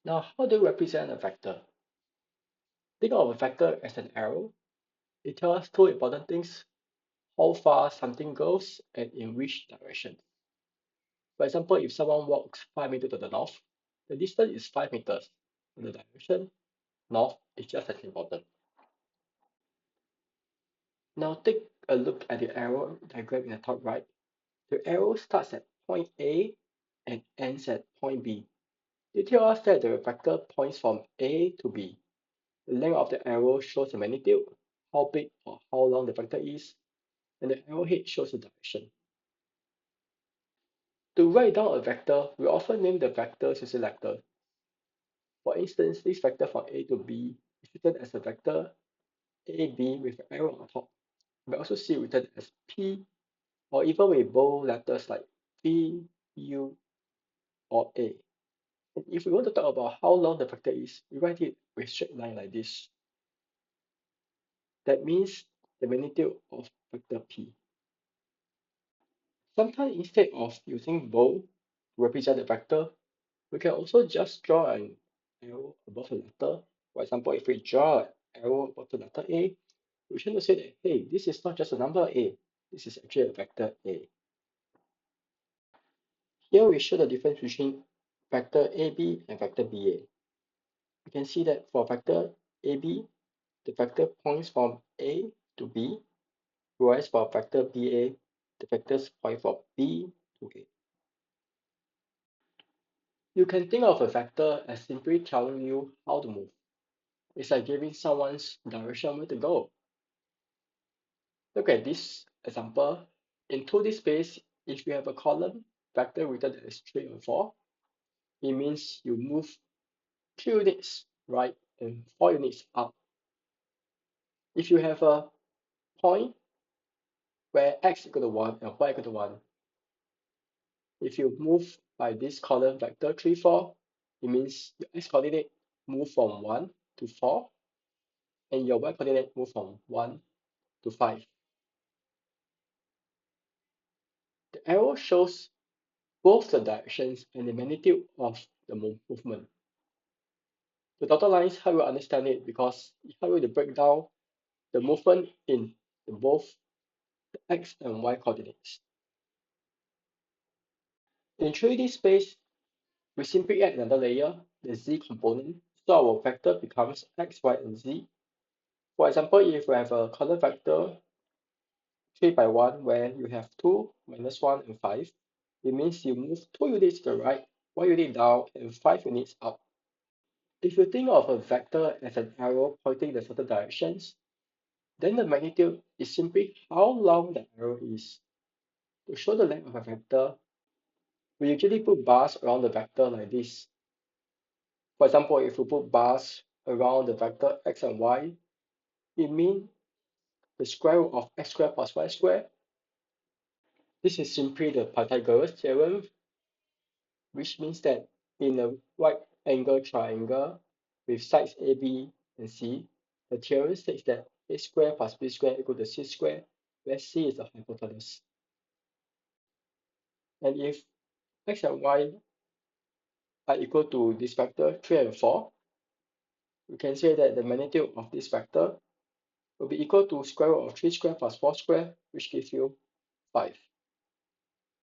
Now, how do you represent a vector? Think of a vector as an arrow. It tells us two important things: how far something goes and in which direction. For example, if someone walks 5 meters to the north, the distance is 5 meters. And the direction, north, is just as important. Now take a look at the arrow diagram in the top right. The arrow starts at point A and ends at point B. They tell us that the vector points from A to B. The length of the arrow shows the magnitude, how big or how long the vector is, and the arrowhead shows the direction. To write down a vector, we often name the vectors using letters. For instance, this vector from A to B is written as a vector AB with an arrow on top. We also see it written as P, or even with bold letters like V, U, or A. And if we want to talk about how long the vector is, we write it with straight line like this. That means the magnitude of vector P. Sometimes instead of using bold to represent the vector, we can also just draw an arrow above the letter. For example, if we draw an arrow above the letter A, we're trying to say that, hey, this is not just a number A, this is actually a vector A. Here we show the difference between vector AB and vector BA. We can see that for vector AB, the vector points from A to B, whereas for vector BA, the vectors point from B to A. You can think of a vector as simply telling you how to move. It's like giving someone's direction where to go. Look at this example. In 2D space, if you have a column vector written as 3 and 4, it means you move 3 units right and 4 units up. If you have a point where x equal to 1 and y equal to 1, if you move by this column vector 3, 4, it means your x coordinate move from 1 to 4 and your y coordinate move from 1 to 5. The arrow shows both the directions and the magnitude of the movement. The dotted lines help you understand it because it helps you to break down the movement in both the x and y coordinates. In 3D space, we simply add another layer, the z component, so our vector becomes x, y, and z. For example, if we have a column vector 3 by 1 where you have 2, -1, and 5, it means you move 2 units to the right, 1 unit down, and 5 units up. If you think of a vector as an arrow pointing in certain directions, then the magnitude is simply how long the arrow is. To show the length of a vector, we usually put bars around the vector like this. For example, if we put bars around the vector x and y, it means the square root of x squared plus y squared. This is simply the Pythagoras theorem, which means that in a right angle triangle with sides A, B, and C, the theorem states that a squared plus b squared equal to c squared, where c is the hypotenuse. And if x and y are equal to this vector 3 and 4, we can say that the magnitude of this vector will be equal to square root of 3 squared plus 4 squared, which gives you 5.